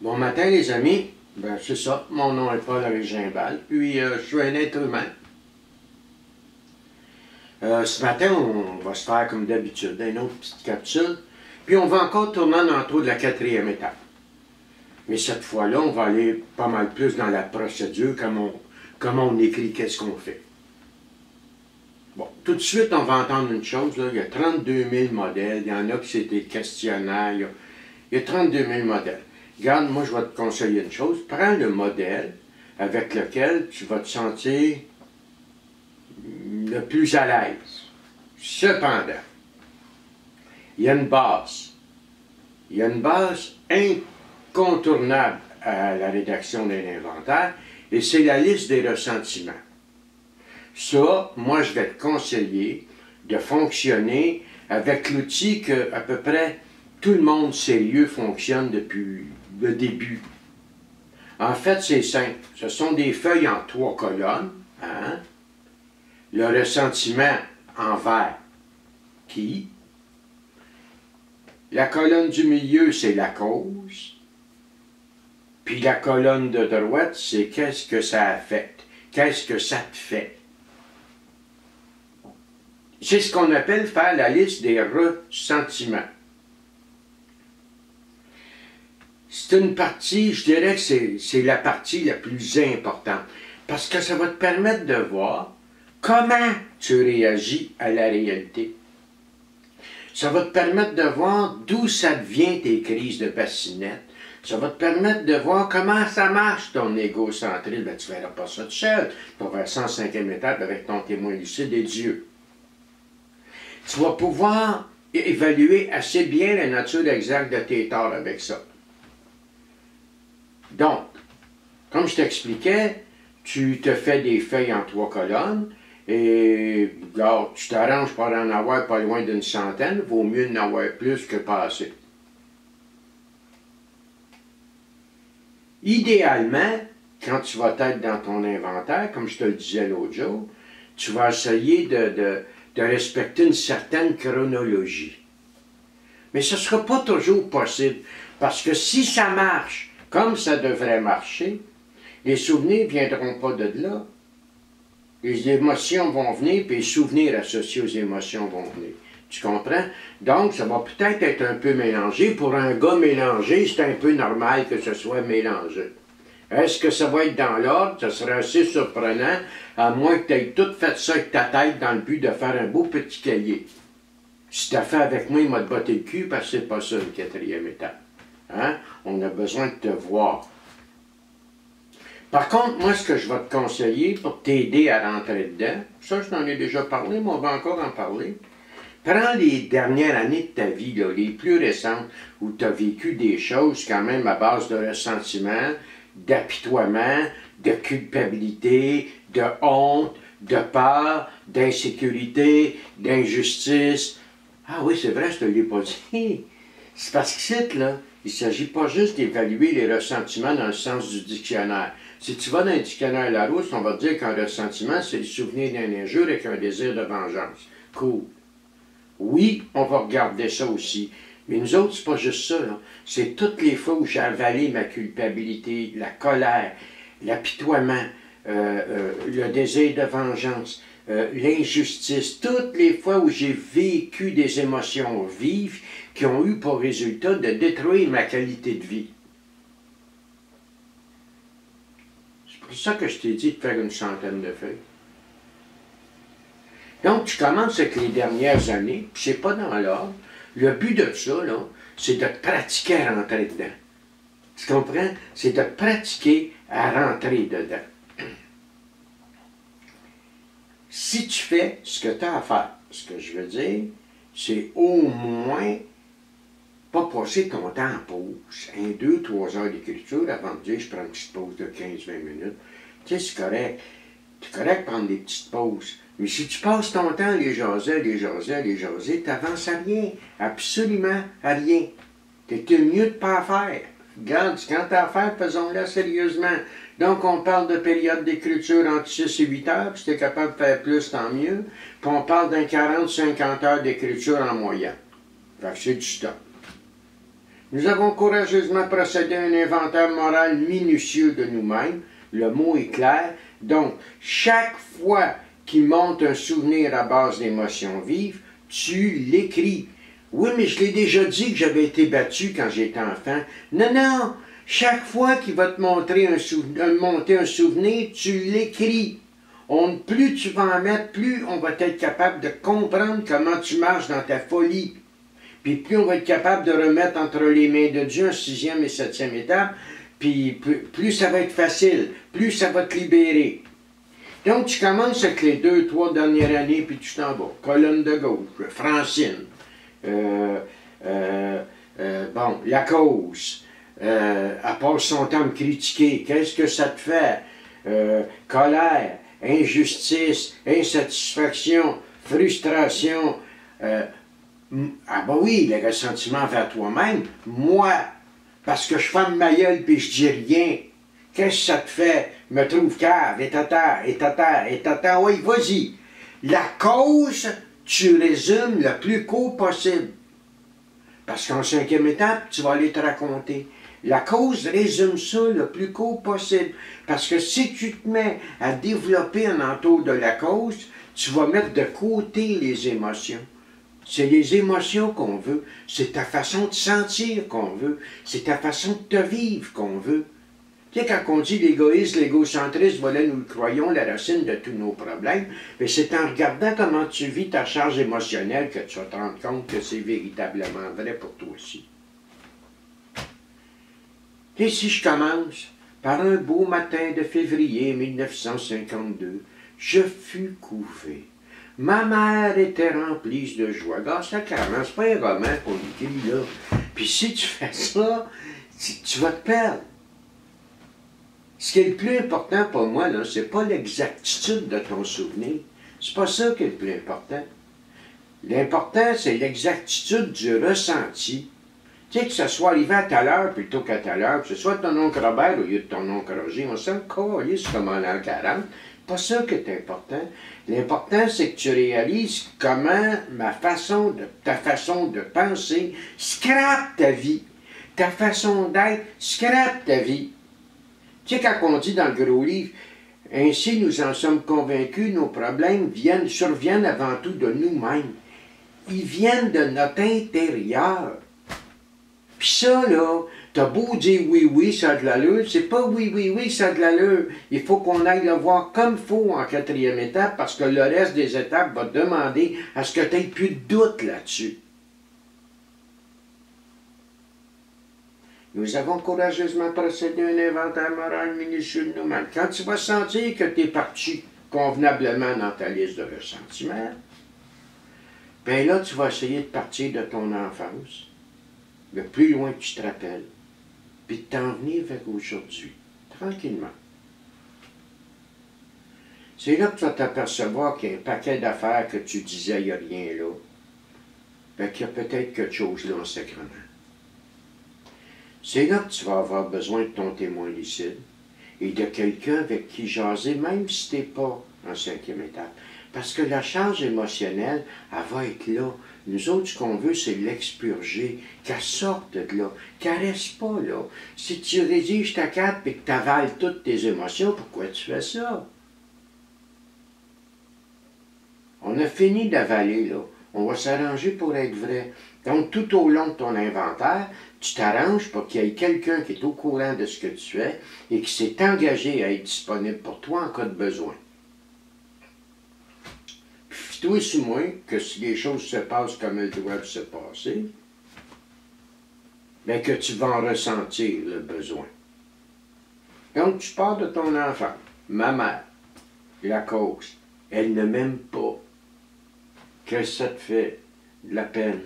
Bon matin, les amis. Ben, c'est ça. Mon nom est Paul-Henri Gimbal. Puis, je suis un être humain. Ce matin, on va se faire comme d'habitude, une autre petite capsule. Puis, on va encore tourner dans le trou de la 4e étape. Mais cette fois-là, on va aller pas mal plus dans la procédure, comment on écrit, qu'est-ce qu'on fait. Bon, tout de suite, on va entendre une chose. Là. Il y a 32 000 modèles. Il y en a qui c'est des questionnaires. Il y a 32 000 modèles. Regarde, moi, je vais te conseiller une chose. Prends le modèle avec lequel tu vas te sentir le plus à l'aise. Cependant, il y a une base. Il y a une base incontournable à la rédaction d'un inventaire, et c'est la liste des ressentiments. Ça, moi, je vais te conseiller de fonctionner avec l'outil que, à peu près, tout le monde sérieux fonctionne depuis le début. En fait, c'est simple. Ce sont des feuilles en 3 colonnes. Hein? Le ressentiment en vert, qui? La colonne du milieu, c'est la cause. Puis la colonne de droite, c'est qu'est-ce que ça affecte. Qu'est-ce que ça te fait? C'est ce qu'on appelle faire la liste des ressentiments. C'est une partie, je dirais que c'est la partie la plus importante. Parce que ça va te permettre de voir comment tu réagis à la réalité. Ça va te permettre de voir d'où ça vient tes crises de bassinette. Ça va te permettre de voir comment ça marche ton égocentrisme. Ben, tu ne verras pas ça tout seul. Tu vas vers 105e étape avec ton témoin lucide et Dieu. Tu vas pouvoir évaluer assez bien la nature exacte de tes torts avec ça. Donc, comme je t'expliquais, tu te fais des feuilles en 3 colonnes et là, tu t'arranges pour en avoir pas loin d'une centaine. Vaut mieux en avoir plus que pas assez. Idéalement, quand tu vas être dans ton inventaire, comme je te le disais l'autre jour, tu vas essayer de respecter une certaine chronologie. Mais ce ne sera pas toujours possible, parce que si ça marche comme ça devrait marcher, les souvenirs ne viendront pas de là. Les émotions vont venir, puis les souvenirs associés aux émotions vont venir. Tu comprends? Donc, ça va peut-être être un peu mélangé. Pour un gars mélangé, c'est un peu normal que ce soit mélangé. Est-ce que ça va être dans l'ordre? Ça serait assez surprenant, à moins que tu aies tout fait ça avec ta tête dans le but de faire un beau petit cahier. Si tu as fait avec moi, il m'a botté le cul, parce que c'est pas ça, une 4e étape. Hein? On a besoin de te voir. Par contre, moi, ce que je vais te conseiller pour t'aider à rentrer dedans, ça, je t'en ai déjà parlé, mais on va encore en parler. Prends les dernières années de ta vie, là, les plus récentes, où tu as vécu des choses quand même à base de ressentiment, d'apitoiement, de culpabilité, de honte, de peur, d'insécurité, d'injustice. Ah oui, c'est vrai, je te l'ai pas dit. C'est parce que c'est là, il ne s'agit pas juste d'évaluer les ressentiments dans le sens du dictionnaire. Si tu vas dans le dictionnaire Larousse, on va te dire qu'un ressentiment, c'est le souvenir d'une injure avec un désir de vengeance. Cool. Oui, on va regarder ça aussi. Mais nous autres, c'est pas juste ça. C'est toutes les fois où j'ai avalé ma culpabilité, la colère, l'apitoiement, le désir de vengeance, l'injustice, toutes les fois où j'ai vécu des émotions vives qui ont eu pour résultat de détruire ma qualité de vie. C'est pour ça que je t'ai dit de faire une centaine de feuilles. Donc, tu commences avec les dernières années, puis c'est pas dans l'ordre. Le but de ça, c'est de te pratiquer à rentrer dedans. Tu comprends? C'est de pratiquer à rentrer dedans. Si tu fais ce que tu as à faire, ce que je veux dire, c'est au moins pas passer ton temps en pause. 2-3 heures d'écriture avant de dire je prends une petite pause de 15-20 minutes. Tu sais, c'est correct. C'est correct de prendre des petites pauses. Mais si tu passes ton temps à les jaser, tu n'avances à rien. Absolument à rien. C'est mieux de ne pas faire. Regarde, quand tu as à faire, faisons-le sérieusement. Donc, on parle de période d'écriture entre 6 et 8 heures, puis si tu es capable de faire plus, tant mieux. Puis on parle d'un 40-50 heures d'écriture en moyenne. Fait que c'est du stock. Nous avons courageusement procédé à un inventaire moral minutieux de nous-mêmes. Le mot est clair. Donc, chaque fois qu'il monte un souvenir à base d'émotions vives, tu l'écris. Oui, mais je l'ai déjà dit que j'avais été battu quand j'étais enfant. Non, non. Chaque fois qu'il va te montrer monter un souvenir, tu l'écris. Plus tu vas en mettre, plus on va être capable de comprendre comment tu marches dans ta folie. Puis plus on va être capable de remettre entre les mains de Dieu en 6e et 7e étape, puis plus ça va être facile, plus ça va te libérer. Donc tu commences avec les 2, 3 dernières années, puis tu t'en vas. Colonne de gauche, Francine, bon, la cause, elle passe son temps à me critiquer, qu'est-ce que ça te fait? Colère, injustice, insatisfaction, frustration, ah ben oui, le ressentiment vers toi-même, moi, parce que je ferme ma gueule puis je dis rien, qu'est-ce que ça te fait? Me trouve cave, et tata, oui, vas-y. La cause, tu résumes le plus court possible. Parce qu'en 5e étape, tu vas aller te raconter. La cause résume ça le plus court possible. Parce que si tu te mets à développer un entour de la cause, tu vas mettre de côté les émotions. C'est les émotions qu'on veut, c'est ta façon de sentir qu'on veut, c'est ta façon de te vivre qu'on veut. Tu sais, quand on dit l'égoïsme, l'égocentrisme, voilà, nous le croyons, la racine de tous nos problèmes, mais c'est en regardant comment tu vis ta charge émotionnelle que tu vas te rendre compte que c'est véritablement vrai pour toi aussi. Et si je commence par un beau matin de février 1952, je fus couvé. Ma mère était remplie de joie. Gars, sacrément, c'est pas un roman pour l'écrit, là. Puis si tu fais ça, tu vas te perdre. Ce qui est le plus important pour moi, là, c'est pas l'exactitude de ton souvenir. C'est pas ça qui est le plus important. L'important, c'est l'exactitude du ressenti. Tu sais, que ce soit arrivé à telle heure plutôt qu'à telle heure, que ce soit ton oncle Robert au lieu de ton oncle Roger, on s'en calisse comme en l'an 40. Pas ça qui est important. L'important, c'est que tu réalises comment ta façon de penser scrape ta vie. Ta façon d'être scrape ta vie. Tu sais, quand on dit dans le gros livre, ainsi nous en sommes convaincus, nos problèmes surviennent avant tout de nous-mêmes. Ils viennent de notre intérieur. Puis ça, là, t'as beau dire oui, oui, ça a de l'allure, c'est pas oui, oui, oui, ça a de l'allure. Il faut qu'on aille le voir comme il faut en 4e étape, parce que le reste des étapes va te demander à ce que tu aies plus de doute là-dessus. Nous avons courageusement procédé à un inventaire moral minutieux de nous-mêmes. Quand tu vas sentir que tu es parti convenablement dans ta liste de ressentiments, bien là, tu vas essayer de partir de ton enfance, le plus loin que tu te rappelles, puis de t'en venir vers aujourd'hui, tranquillement. C'est là que tu vas t'apercevoir qu'il y a un paquet d'affaires que tu disais, il n'y a rien là. Bien qu'il y a peut-être quelque chose là en sacrement. C'est là que tu vas avoir besoin de ton témoin lucide et de quelqu'un avec qui jaser, même si tu n'es pas en 5e étape. Parce que la charge émotionnelle, elle va être là. Nous autres, ce qu'on veut, c'est l'expurger, qu'elle sorte de là, qu'elle ne reste pas là. Si tu rédiges ta carte et que tu avales toutes tes émotions, pourquoi tu fais ça? On a fini d'avaler, là. On va s'arranger pour être vrai. Donc, tout au long de ton inventaire, tu t'arranges pour qu'il y ait quelqu'un qui est au courant de ce que tu fais et qui s'est engagé à être disponible pour toi en cas de besoin. Puis, toi et moi, que si les choses se passent comme elles doivent se passer, bien que tu vas en ressentir le besoin. Donc, tu pars de ton enfant. Ma mère, la cause, elle ne m'aime pas. Qu'est-ce que ça te fait? De la peine,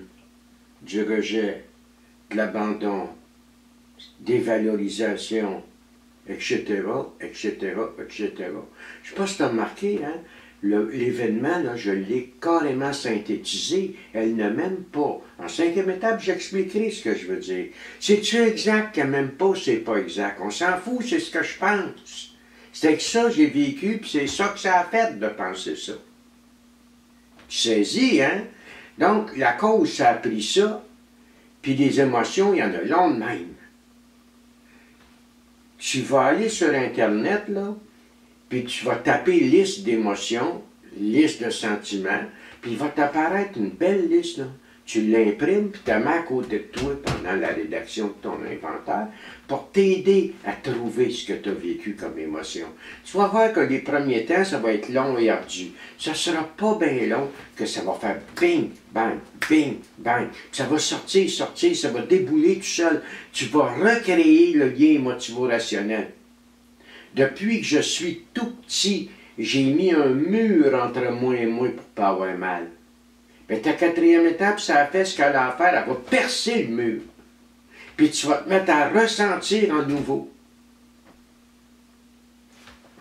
du rejet, de l'abandon, dévalorisation, etc., etc., etc. Je ne sais pas si tu as remarqué, hein? L'événement, là, je l'ai carrément synthétisé. Elle ne m'aime pas. En 5e étape, j'expliquerai ce que je veux dire. C'est-tu exact qu'elle ne m'aime pas ou c'est pas exact? On s'en fout, c'est ce que je pense. C'est avec ça que j'ai vécu, puis c'est ça que ça a fait de penser ça. Tu saisis, hein? Donc, la cause, ça a pris ça, Puis des émotions, il y en a long de même. Tu vas aller sur Internet, là, puis tu vas taper liste d'émotions, liste de sentiments, puis il va t'apparaître une belle liste, là. Tu l'imprimes, puis tu la mets à côté de toi pendant la rédaction de ton inventaire pour t'aider à trouver ce que tu as vécu comme émotion. Tu vas voir que les premiers temps, ça va être long et ardu. Ça ne sera pas bien long que ça va faire bing, bang, bing, bang. Ça va sortir, ça va débouler tout seul. Tu vas recréer le lien émotivo-rationnel. Depuis que je suis tout petit, j'ai mis un mur entre moi et moi pour ne pas avoir mal. Mais ta quatrième étape, ça a fait ce qu'elle a à faire, elle va percer le mur. Puis tu vas te mettre à ressentir en nouveau.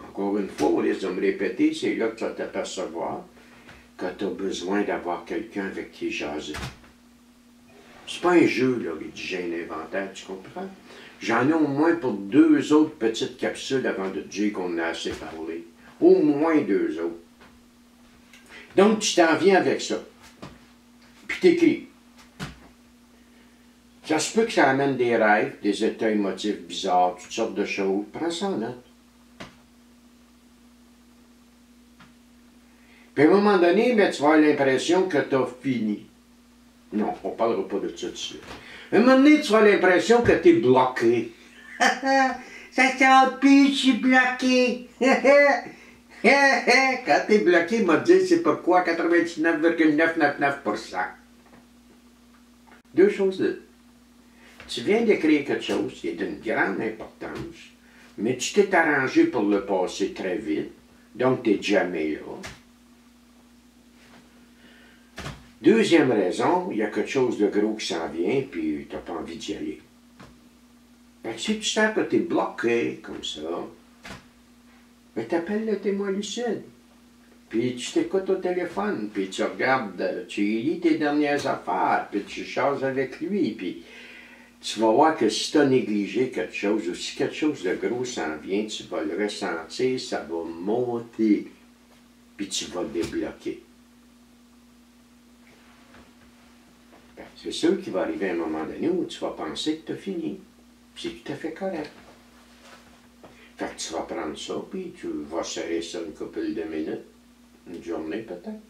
Encore une fois, au lieu de me répéter, c'est là que tu vas t'apercevoir que tu as besoin d'avoir quelqu'un avec qui jaser. C'est pas un jeu, là, rédiger un inventaire, tu comprends? J'en ai au moins pour 2 autres petites capsules avant de te dire qu'on a assez parlé. Au moins 2 autres. Donc, tu t'en viens avec ça. Puis t'écris. Ça se peut que ça amène des rêves, des états émotifs bizarres, toutes sortes de choses. Prends ça en note. Puis à un moment donné, ben, tu vas avoir l'impression que tu as fini. Non, on ne parlera pas de ça tout de suite. À un moment donné, tu vas avoir l'impression que tu es bloqué. Ça sort plus, je suis bloqué. Quand tu es bloqué, il m'a dit c'est pourquoi 99,999%. 2 choses là. Tu viens d'écrire quelque chose qui est d'une grande importance, mais tu t'es arrangé pour le passer très vite, donc tu n'es jamais là. Deuxième raison, il y a quelque chose de gros qui s'en vient, puis tu n'as pas envie d'y aller. Fait que si tu sens que tu es bloqué comme ça, ben t'appelles le témoin lucide. Puis tu t'écoutes au téléphone, puis tu regardes, tu lis tes dernières affaires, puis tu jases avec lui, puis tu vas voir que si tu as négligé quelque chose, ou si quelque chose de gros s'en vient, tu vas le ressentir, ça va monter, puis tu vas le débloquer. Ben, c'est sûr qu'il va arriver un moment donné où tu vas penser que tu as fini. C'est tout à fait correct. Fait que tu vas prendre ça, puis tu vas serrer ça une couple de minutes, une journée peut-être.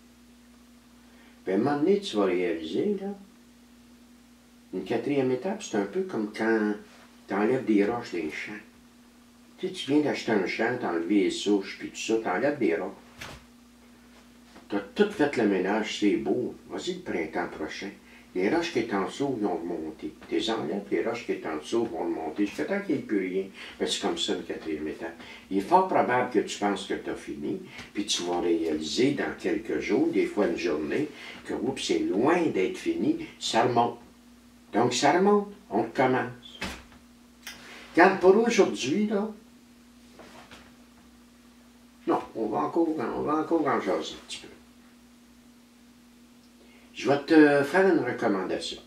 Puis à un moment donné, tu vas réaliser, là, une quatrième étape, c'est un peu comme quand tu enlèves des roches d'un champ. Tu sais, tu viens d'acheter un champ, tu as enlevé les souches, puis tout ça, tu enlèves des roches. Tu as tout fait le ménage, c'est beau. Vas-y le printemps prochain. Les roches qui étaient en dessous vont remonter. Tu les enlèves, les roches qui étaient en dessous vont remonter. Jusqu'à temps qu'il n'y ait plus rien. Ben, c'est comme ça une quatrième étape. Il est fort probable que tu penses que tu as fini, puis tu vas réaliser dans quelques jours, des fois une journée, que oups, c'est loin d'être fini, ça remonte. Donc ça remonte, on recommence. Regarde, pour aujourd'hui, là, non, on va encore en jaser un petit peu. Je vais te faire une recommandation.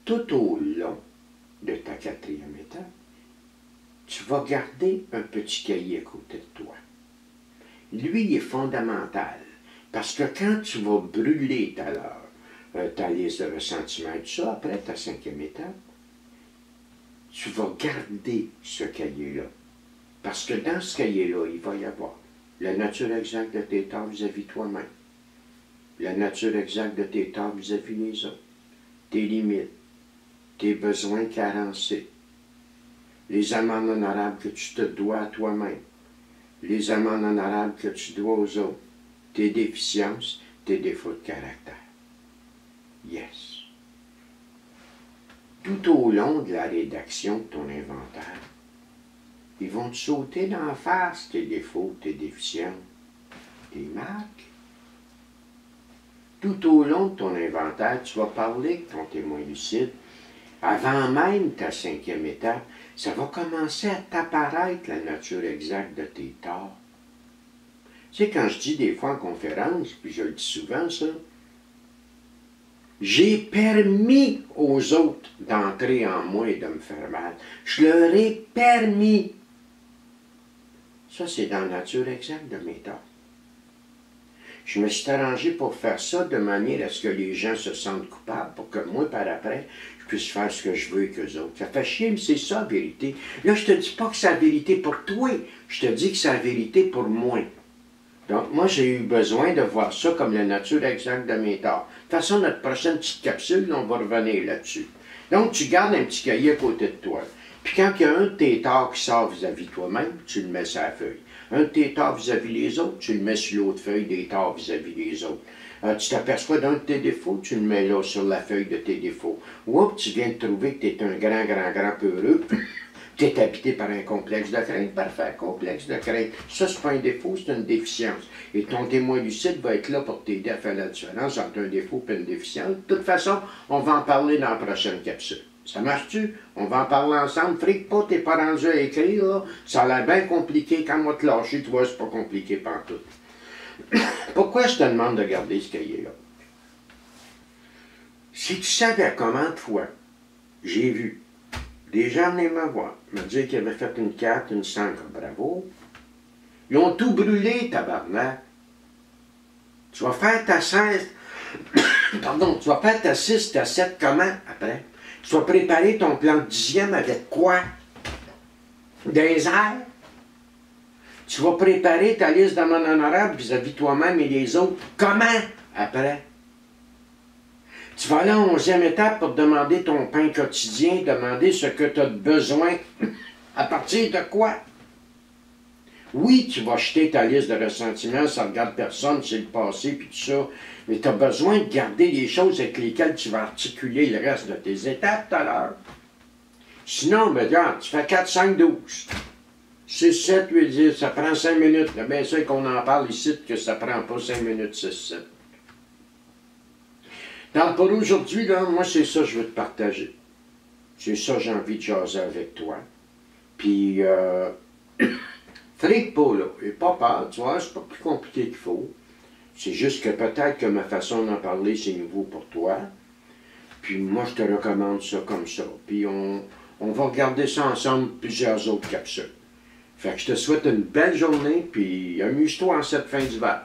Tout au long de ta quatrième étape, tu vas garder un petit cahier à côté de toi. Lui, il est fondamental, parce que quand tu vas brûler ta liste de ressentiments et tout ça, après ta cinquième étape, tu vas garder ce cahier-là. Parce que dans ce cahier-là, il va y avoir la nature exacte de tes torts vis-à-vis toi-même, la nature exacte de tes torts vis-à-vis les autres, tes limites, tes besoins carencés, les amendes honorables que tu te dois à toi-même, les amendes honorables que tu dois aux autres, tes déficiences, tes défauts de caractère. Yes. Tout au long de la rédaction de ton inventaire, ils vont te sauter d'en face tes défauts, tes déficiences, tes marques. Tout au long de ton inventaire, tu vas parler avec ton témoin lucide. Avant même ta cinquième étape, ça va commencer à t'apparaître la nature exacte de tes torts. Tu sais, quand je dis des fois en conférence, puis je le dis souvent ça, j'ai permis aux autres d'entrer en moi et de me faire mal. Je leur ai permis. Ça, c'est dans la nature exacte de mes torts. Je me suis arrangé pour faire ça de manière à ce que les gens se sentent coupables, pour que moi, par après, je puisse faire ce que je veux avec eux autres. Ça fait chier, mais c'est ça la vérité. Là, je te dis pas que c'est la vérité pour toi, je te dis que c'est la vérité pour moi. Donc, moi, j'ai eu besoin de voir ça comme la nature exacte de mes torts. De toute façon, notre prochaine petite capsule, on va revenir là-dessus. Donc, tu gardes un petit cahier à côté de toi. Puis quand il y a un de tes torts qui sort vis-à-vis de toi-même, tu le mets sur la feuille. Un de tes torts vis-à-vis des autres, tu le mets sur l'autre feuille des torts vis-à-vis des autres. Tu t'aperçois d'un de tes défauts, tu le mets là sur la feuille de tes défauts. Oups, tu viens de trouver que tu es un grand peureux. Tu es habité par un complexe de crainte. Parfait, complexe de crainte. Ça, c'est pas un défaut, c'est une déficience. Et ton témoin lucide va être là pour t'aider à faire la différence entre un défaut et une déficience. De toute façon, on va en parler dans la prochaine capsule. Ça marche-tu? On va en parler ensemble. Frique pas, t'es pas rendu à écrire, là. Ça a l'air bien compliqué. Quand on va te lâcher, tu vois, c'est pas compliqué pantoute. Pourquoi je te demande de garder ce cahier-là? Si tu savais comment de fois j'ai vu des gens venaient me voir, me dire qu'ils avaient fait une carte, une cendre, bravo. Ils ont tout brûlé, tabarnak. Tu vas faire ta 16, pardon, tu vas faire ta 6, ta 7 comment après? Tu vas préparer ton plan de 10e avec quoi? Des airs? Tu vas préparer ta liste d'amende honorable vis-à-vis toi-même et les autres. Comment après? Tu vas aller à 11e étape pour demander ton pain quotidien, demander ce que tu as besoin. À partir de quoi? Oui, tu vas jeter ta liste de ressentiments, ça ne regarde personne, c'est le passé, puis tout ça. Mais tu as besoin de garder les choses avec lesquelles tu vas articuler le reste de tes étapes tout à l'heure. Sinon, ben, regarde, tu fais 4, 5, 12. 6, 7, 8, 10, ça prend 5 minutes. C'est bien sûr qu'on en parle ici, que ça prend pas 5 minutes, 6, 7. Donc, pour aujourd'hui, là, moi, c'est ça que je veux te partager. C'est ça que j'ai envie de jaser avec toi. Puis, frique pas, là. Et pas peur, tu vois, c'est pas plus compliqué qu'il faut. C'est juste que peut-être que ma façon d'en parler, c'est nouveau pour toi. Puis moi, je te recommande ça comme ça. Puis on va regarder ça ensemble, plusieurs autres capsules. Fait que je te souhaite une belle journée, puis amuse-toi en cette fin d'hiver.